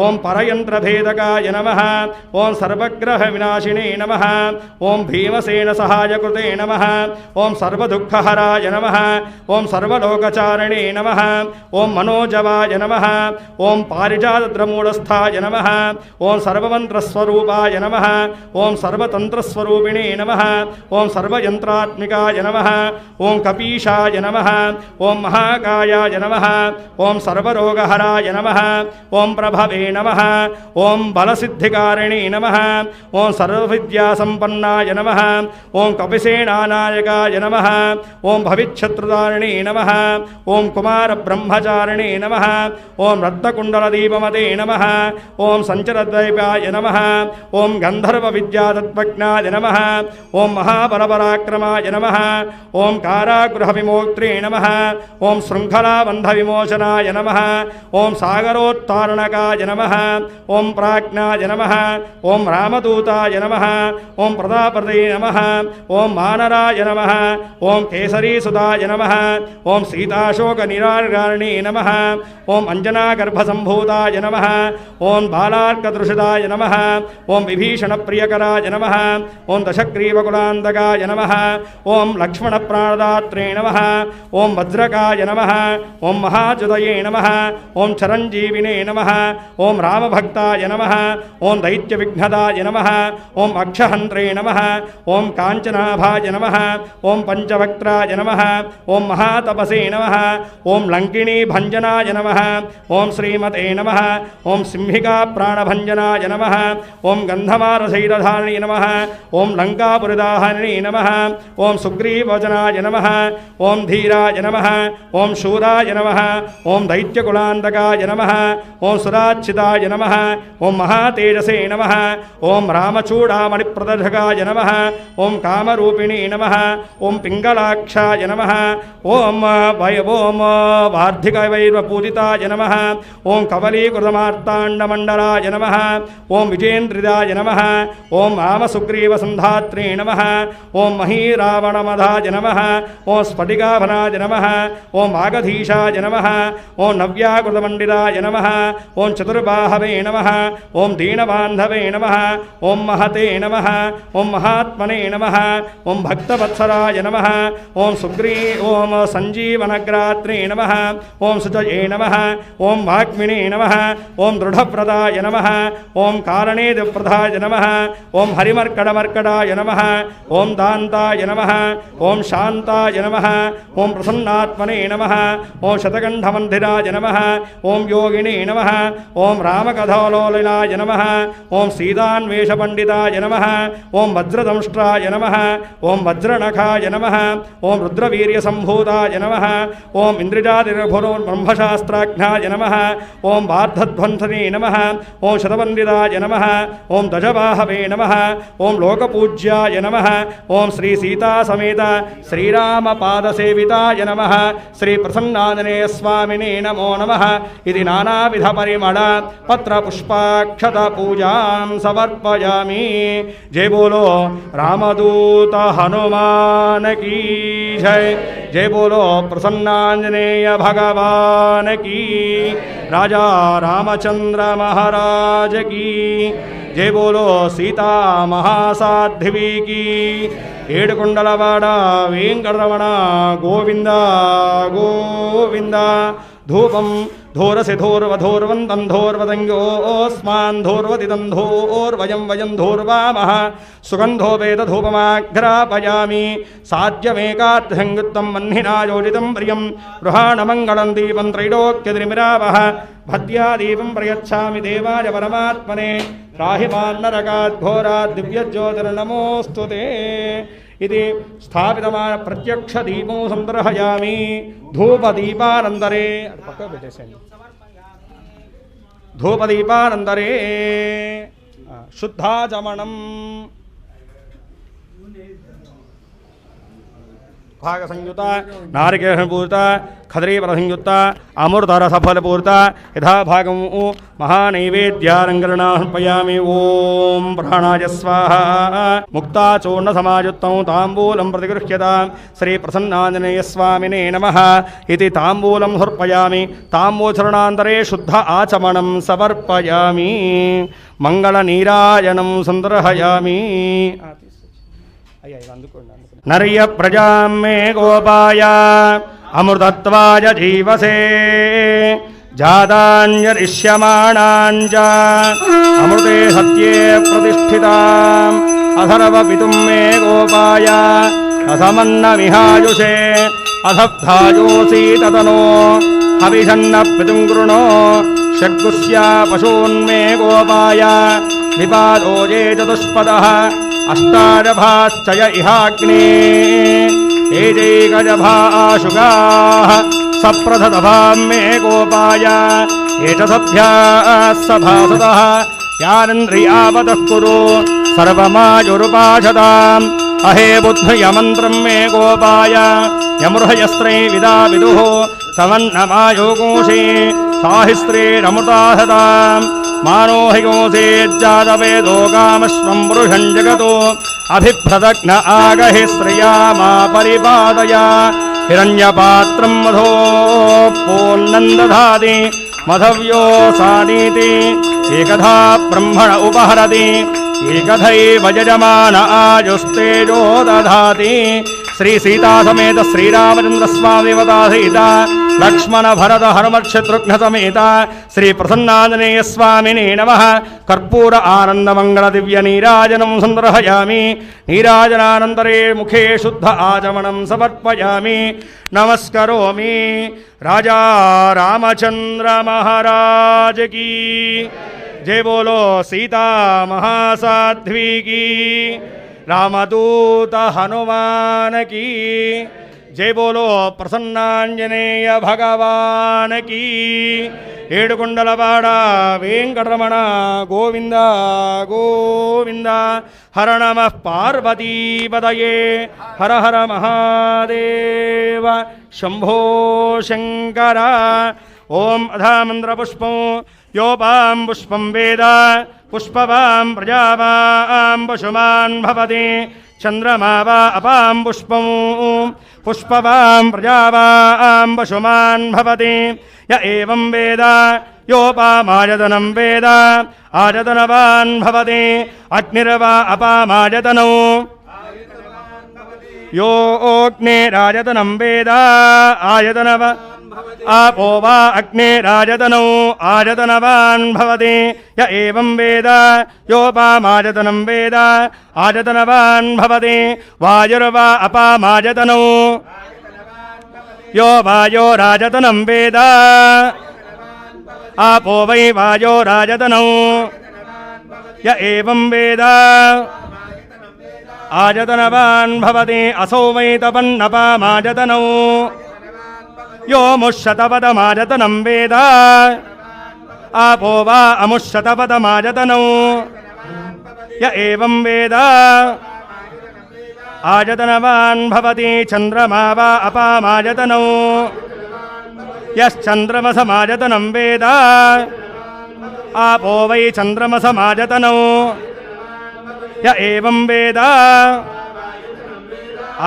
S3: ओं परयन्त्रभेदकाय नमः, ओं सर्वग्रहविनाशिने नमः, ओं भीमसेनसहायकृते नमः, ओं सर्वदुःखहराय नमः, ओं सर्वलोकचारिणे नमः, ओं मनोजवाय नमः, ओं पारिजातद्रमूढस्थाय नमः, ओं सर्वमन्त्रस्वरूपाय नमः, ओं सर्वतन्त्रस्वरूपिणे नमः, ओं सर्वयन्त्रात्मिकाय नमः, ओं कपीशाय नमः, ओं महाकायाय नमः, ओं सर्वरोगहराय नमः, ओं प्रभवे नमः, ओं बलसिद्धिकारिणे नमः, ओं सर्वविद्यासम्पन्नाय नमः, ओं कपिसेनानायकाय नमः, ओं भविष्यत्रुदारिणे नमः, ओं कुमारब्रह्मचारिणे नमः, ओं रत्नकुण्डलदीपमते नमः, ओं सञ्चरद्वैपाय नमः, ओं गन्धर्वविद्यातत्त्वज्ञाय नमः, ओं महाबलपराक्रमाय नमः, ओं कारागृहविमोक्त्रे नमः, ओं शृङ्खलाबन्धविमोचनाय नमः, ओं सागरोत्तारणकाय नमः, ओं प्राज्ञाय नमः, ओं रामदूताय नमः, ओं प्रतापदे नमः, ओं मानराय नमः, ओं केसरीसुताय नमः, ओं सीताशोकनिराकारिणे नमः, ओं अञ्जनागर्भसम्भूताय नमः, ओं बालार्कदृषिताय नमः, ओं विभीषणप्रियकराय नमः, ओं दशग्रीवकुलान्तकाय नमः, ओं लक्ष्मणप्राणदात्रे नमः, ओं वज्रकाय नमः, ओं महाजुतये नमः, ओं चिरञ्जीविने नमः, ओं रामभक्ताय नमः, ओं दैत्यविघ्नदाय नमः, ओं अक्षहन्त्रे नमः, ओं काञ्चनाभाय नमः, ओं पञ्चवक्त्राय नमः, ओं महातपसे नमः, ओं लङ्किणीभञ्जनाय नमः, ओं श्रीमते नमः, ओं सिंहिकाप्राणभञ्जनाय नमः, ओं गन्धमारशैलधारिणे नमः, ओं लङ्कापुरदाहरिणे नमः, ओं सुग्रीवचनाय नमः, ओं धीराय नमः, ओं शूराय नमः, ओं दैत्यकुलान्तकाय नमः, ओं सुराच्युताय नमः, ओं महातेजसे नमः, ओं रामचूडामणिप्रदर्शकाय नमः, ओं कामरूपिणे नमः, ओं पिङ्गलाक्षाय नमः, ओं वार्धिकवैर्वपूजिताय नमः, ओं कवलीकृतमार्ताण्डमण्डलाय नमः, ओं विजेन्द्रिदाय नमः, ओं रामसुग्रीवसन्धात्रे नमः, ओं महीरावणमधाय नमः, ओं स्फटिकाभनाय नमः, ओं वागधीशाय नमः, ओं नव्याकृतमण्डिताय नमः, ओं चतुर्बाहवे नमः, ओं दीनबान्धवे नमः, ओं महते नमः, ओं महात्मने नमः, ओं भक्तवत्सराय नमः, ओं ओं सञ्जीवनग्रात्रे नमः, ओं सुजये नमः, ओं वाग्मिने नमः, ओं दृढप्रदाय नमः, ओं कारणेदप्रदाय नमः, ओं हरिमर्कटमर्कटाय नमः, ओं दान्ताय नमः, ओं शान्ताय नमः, ओं प्रसन्नात्मने नमः, ओं शतकण्ठमन्दिराय नमः, ओं योगिने नमः, ओं रामकथालोलनाय नमः, ओं सीतान्वेषपण्डिताय नमः, ओं वज्रदंष्ट्राय नमः, ओं वज्रनखाय नमः, ओं रुद्रवीर्यसम्भूताय नमः, ओं इन्द्रजातिर्भुरोर्ब्रह्मशास्त्राज्ञाय नमः, ओं वार्धध्वंसने नमः, ओं शतवन्दिताय नमः, ओं दशबाहवे नमः, ఓం లోకపూజ్యాయ నమః ఓం శ్రీ సీతా సమేత శ్రీరామపాదసేవితాయ నమః శ్రీ ప్రసన్నాంజనేయ స్వామినే నమో నమః ఇది నానావిధ పరిమళ పత్ర పుష్పాక్షత పూజాం సమర్పయామి. జై బోలో రామదూత హనుమాన్ కీ జై. జై బోలో ప్రసన్నాంజనేయ భగవాన్ కీ. రాజా రామచంద్ర మహారాజ్ కీ. జై బోలో సీతా మహాసాధ్వి కీ. ఏడుకొండలవాడ వెంకటరమణ గోవింద గోవింద. ధూపం ధూరసి ధూర్వధూర్వంతం ధూర్వదంగోస్మాన్ ధూర్వతిదం ధూర్వయం వయం ధూర్వామః. సుగంధో వేద ధూపమాఘ్రాపయామి. సాధ్యమేకార్థంగుత్తం మన్నినా యోజితం ప్రియం గృహాణమంగళం దీపం త్రైలోక్యతిమిరావహ. భద్యాదీపం ప్రయచ్ఛామి దేవాయ పరమాత్మనే. రాహిమాన్నరకాద్ఘోరాద్ దివ్యజ్యోతిర్నమోస్తుతే. ఇది స్థాపితమైన ప్రత్యక్ష దీపం సందర్శయామి. ధూపదీపానందరే అది పక్కకు పెట్టేసేయండి. ధూపదీపానందరే శుద్ధాచమణం భాగ సంయుత నారికేళపూరిత ఖదరీఫల సంయుక్త అమృతరసఫలపూరిత యథాభాగం మహానైవేద్యాలంకరణార్పయామి. ఓం ప్రాణాయ స్వాహ. ముక్తాచూర్ణ సమాయుక్తం తాంబూలం ప్రతిగృహ్యత శ్రీ ప్రసన్నాంజనేయ స్వామినే నమః ఇది తాంబూలం సమర్పయామి. తాంబూచరణాంతరే శుద్ధ ఆచమనం సమర్పయామి. మంగళ నీరాజనం సందర్శయామి. నర్య ప్రజాం మే గోపాయ అమృతత్వాయ జీవసే. జాదాన్యరిష్యమాణాంచ అమృతే సత్యే ప్రతిష్ఠితాం. అథర్వ పితుం మే గోపాయ అసమన్న విహాయుషే. అధబ్ధాయోసి తతనో హవిషన్న పితుం గృణో. షడ్గుస్యా పశూన్మే గోపాయ విపాదోజే చతుష్పదః. అష్టాదభాశ్చయ ఇహాగ్నే ఏజైకజభాశుగాః. సప్రథదభాం మే గోపాయ ఏషసభ్యాः సభాసదః. యానింద్రియావతః కురు సర్వమాయురుపాశతాం. అహే బుద్ధ్యమంత్రం మే గోపాయ యమృహయస్త్రై విదా విదుః. సమన్నమాయోగోషే సాహిస్త్రేరమృతాహతాం. మానోహిగోసేజ్జాతవేదో కామశ్వం పురుషం జగతో. అభిభ్రదగ్న ఆగహి శ్రియా మా పరిపాదయ. హిరణ్యపాత్రం మధో పూర్ణం దధాతి. మధవ్యో సానీతి ఏకధా బ్రహ్మణ ఉపహరతి. ఏకథైవ యజమాన ఆయుస్తేజో దధాతి. శ్రీ సీతా సమేత శ్రీరామచంద్ర స్వామి దేవతా సీత లక్ష్మణ భరత హనుమత్ శత్రుఘ్న సమేత శ్రీ ప్రసన్నాంజనేయ స్వామినే నమః. కర్పూర ఆనందమంగళ దివ్య నీరాజనం సందర్శయామి. నీరాజనానంతరే ముఖే శుద్ధ ఆచమనం సమర్పయామి. నమస్కరోమి. రాజా రామచంద్ర మహారాజ్ కీ జై. బోలో సీతా మహాసాధ్వి కీ. రామదూత హనుమాన్ కీ జై. బోలో ప్రసన్నాంజనేయ భగవాన్ కీ. ఏడుకొండలవాడ వెంకటరమణ గోవింద గోవింద. హర నమః పార్వతీపదయే. హర హర మహాదేవ శంభో శంకర. ఓం అధామంత్రపుష్పం యోపాం పుష్పం వేద పుష్పవాం ప్రజావాం పశుమాన్ భవతి. చంద్రమా వా అపాం పుష్పం పుష్పవాం ప్రజావాం పశుమాన్ భవతి. య ఏవం వేద యోపామాయతనం వేద ఆయతనవాన్ భవతి. అగ్నిర్వా అపామాయతనౌ यो अग्नेरायतनं वेद आयतनव आपो वा अग्नेरायतनौ आयतनवान् भवति य एवं वेद योपामायतनं वेद आयतनवान् भवति वायुर्वा अपामायतनौ यो वायोरायतनं वेद आपो वै वायोरायतनौ य एवं वेद आयतनवान् भवति असौ वै तपन्नपामायतनौ यो मुष्यतपदमायतनं वेद आपो वा अमुष्यतपदमायतनौ य एवं वेद आयतनवान् भवति चन्द्रमा वा अपामायतनौ यश्चन्द्रमसमायतनं वेद आपो वै चन्द्रमसमायतनौ य एवं वेद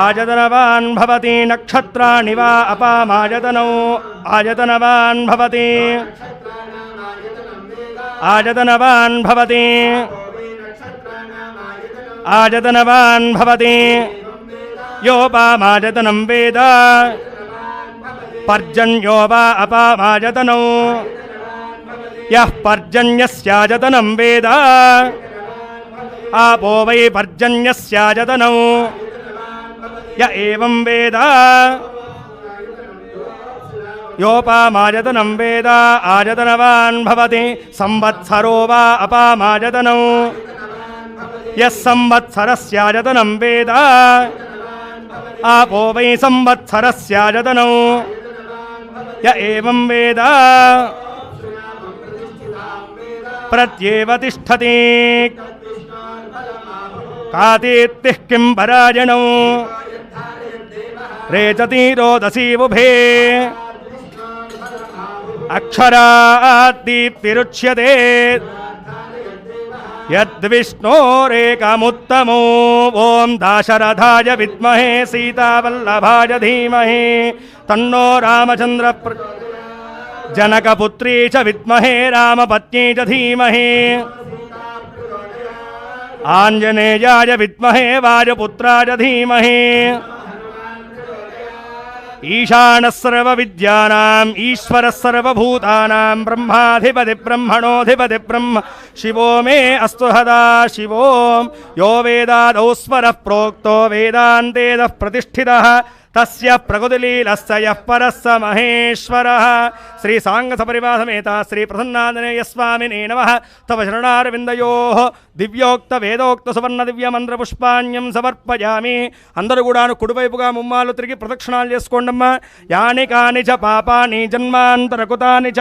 S3: आयतनवान् भवति नक्षत्राणि वा अपामायतनौ आयतनवान् भवति आयतनवान् भवति आयतनवान् भवति योपामायतनं वेद पर्जन्यो वा अपामायतनौ यः पर्जन्यस्यायतनं वेद आपो वै पर्जन्यस्यायतनौ य एवं वेद योपामायतनं वेद आयतनवान् भवति संवत्सरो वा अपामायतनौ यः संवत्सरस्यायतनं वेद आपो वै संवत्सरस्यायतनौ य एवं वेद प्रत्येव तिष्ठति कातीत्तिः किं परायणौ रेचति रोदसी उभे अक्षराद्दीप्तिरुच्यते यद्विष्णोरेकमुत्तमो ॐ दाशरथाय विद्महे सीतावल्लभाय धीमहि तन्नो रामचन्द्र जनकपुत्री च विद्महे रामपत्नी च धीमहि आञ्जनेयाय विद्महे वायुपुत्राय धीमहि ईशानः सर्वविद्यानाम् ईश्वरः सर्वभूतानां ब्रह्माधिपति ब्रह्मणोऽधिपति ब्रह्म शिवो मे अस्तु सदा शिवो यो वेदादौ स्वरः प्रोक्तो वेदान्तेदः प्रतिष्ठितः तस्य प्रकृतिलीलस्य यः परः स महेश्वरः श्री सांगसपरिवासमेता श्री प्रसन्नाञ्जनेय स्वामिने नमः तव शरणारविन्दयोः దివ్యోక్త వేదోక్త సువర్ణ దివ్య మంత్ర పుష్పాణ్యం సమర్పయామి. అందరూ కూడాను కుడివైపుగా ముమ్మాలు తిరిగి ప్రదక్షిణాలు చేసుకోండమ్మా. యాని కాని చ పాపాని జన్మాంతరకుతాని చ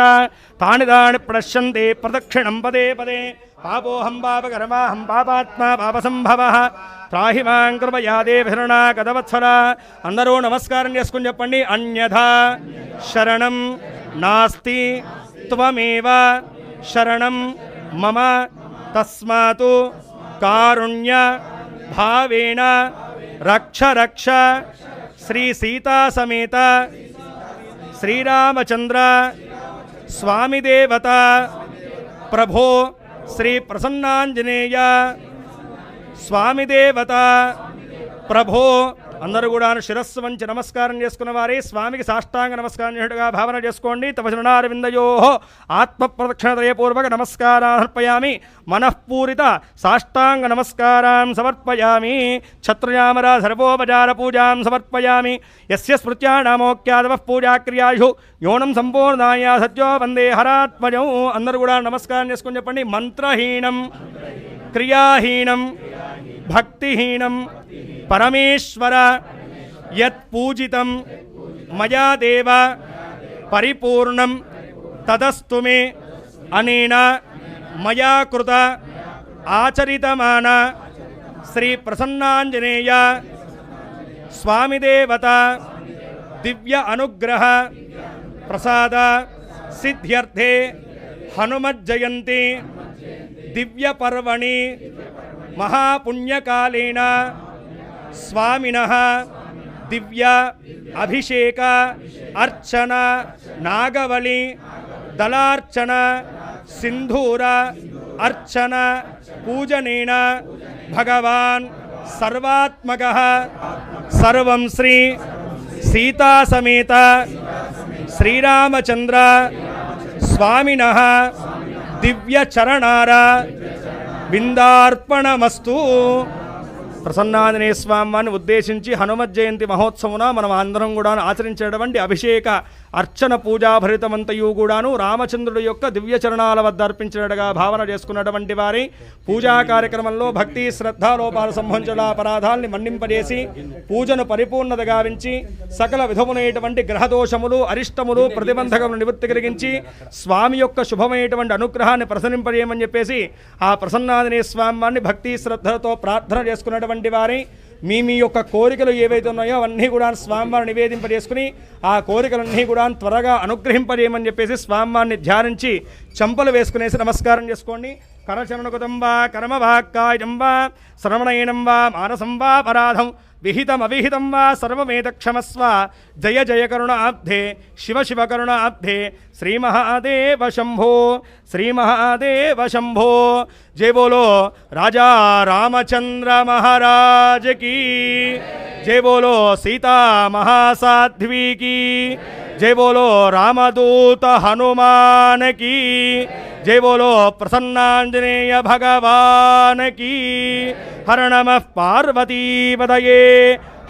S3: తాని దాని ప్రశ్యంతే ప్రదక్షిణం పదే పదే. పాపోహం పాపకర్మాహం పాపాత్మా పాపసంభవః త్రాహి మాం కృపయా దేవశరణా గతవత్సలా. అందరూ నమస్కారం చేసుకుని చెప్పండి. అన్యథా శరణం నాస్తి త్వమేవ శరణం మమ తస్మాతు కారుణ్య భావేన రక్ష రక్ష. శ్రీ సీతా సమేత శ్రీరామచంద్ర స్వామి దేవత ప్రభో శ్రీ ప్రసన్నాంజనేయ స్వామి దేవత ప్రభో. అందరూ కూడా శిరస్సు వంచి నమస్కారం చేసుకున్న వారే స్వామికి సాష్టాంగ నమస్కారం చేసేట్టుగా భావన చేసుకోండి. తవ చరణారవిందయో ఆత్మ ప్రదక్షిణత్రయపూర్వక నమస్కారాన్ సమర్పయామి. మనఃపూరిత సాష్టాంగ నమస్కారాన్ సమర్పయామి. ఛత్రయామర సర్వోపచార పూజాం సమర్పయామి. యస్య స్మృత్యా నామోక్యాదవ పూజాక్రియాయు యోనం సంపూర్ణాయ సత్యో వందే హరాత్మజం. అందరూ కూడా నమస్కారం చేసుకుని చెప్పండి. మంత్రహీనం క్రియాహీనం భక్తిహీనం పరమేశ్వర యత్ పూజితం మయా దేవ పరిపూర్ణం తదస్తు మే. అనేన మయా కృత ఆచరితమాన శ్రీ ప్రసన్నాంజనేయ స్వామి దేవత దివ్య అనుగ్రహ ప్రసాద సిద్ధ్యర్థే హనుమజ్జయంతి దివ్య పర్వణి మహాపుణ్యకాలేన స్వామినః దివ్య అభిషేక అర్చన నాగవళి దళార్చన సింధూర అర్చన పూజనేన భగవాన్ సర్వాత్మకః సర్వం శ్రీ సీతా సమేత శ్రీరామచంద్ర స్వామినః దివ్య చరణార విందార్పణమస్తు. ప్రసన్నాంజనేయ స్వామి వారిని ఉద్దేశించి హనుమత్ జయంతి మహోత్సవమున మనం అందరం కూడా ఆచరించేటువంటి అభిషేక అర్చన పూజాభరితమంతయు కూడాను రామచంద్రుడి యొక్క దివ్య చరణాల వద్ద అర్పించినట్టుగా భావన చేసుకున్నటువంటి వారి పూజా కార్యక్రమంలో భక్తి శ్రద్ధాలోపాలు సంబంధించిన అపరాధాల్ని మన్నింపజేసి పూజను పరిపూర్ణత గావించి సకల విధములైనటువంటి గ్రహదోషములు అరిష్టములు ప్రతిబంధకములు నివృత్తి కలిగించి స్వామి యొక్క శుభమైనటువంటి అనుగ్రహాన్ని ప్రసరింపజేయమని చెప్పేసి ఆ ప్రసన్నాంజనేయ స్వామి వారిని భక్తి శ్రద్ధలతో ప్రార్థన చేసుకున్నటువంటి వారి మీ యొక్క కోరికలు ఏవైతే ఉన్నాయో అవన్నీ కూడా స్వామివారిని నివేదింపజేసుకుని ఆ కోరికలన్నీ కూడా త్వరగా అనుగ్రహింపజేయమని చెప్పేసి స్వామివారిని ధ్యానించి చంపలు వేసుకునేసి నమస్కారం చేసుకోండి. కరచరణకుతం వా కర్మవాక్కాయం వా శ్రవణయనం వా మానసం వా పరాధం విహితమవిహితం వా సర్వమేతక్షమస్వ. జయ జయ కరుణాబ్ధే శివ శివ కరుణాబ్ధే శ్రీ మహాదేవ శంభో శ్రీ మహాదేవ శంభో. జయ బోలో రాజా రామచంద్ర మహారాజ్ की जय बोलो सीता महासाध्वी की जय बोलो रामदूत हनुमान की जय बोलो प्रसन्नांजनेय भगवान की. हर नमः पार्वती पदये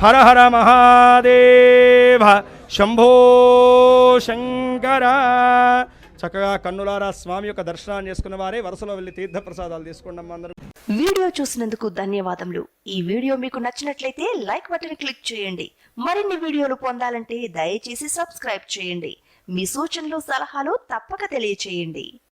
S3: हर हर महादेव शंभो शंकर. చక్కగా కన్నులారా స్వామి యొక్క దర్శనాన్ని చేసుకున్న వారే వరుసలో వెళ్ళి తీర్థ ప్రసాదాలు తీసుకున్నాం అందరూ.
S9: వీడియో చూసినందుకు ధన్యవాదములు. ఈ వీడియో మీకు నచ్చినట్లయితే లైక్ బటన్ క్లిక్ చేయండి. మరిన్ని వీడియోలు పొందాలంటే దయచేసి సబ్స్క్రైబ్ చేయండి. మీ సూచనలు సలహాలు తప్పక తెలియచేయండి.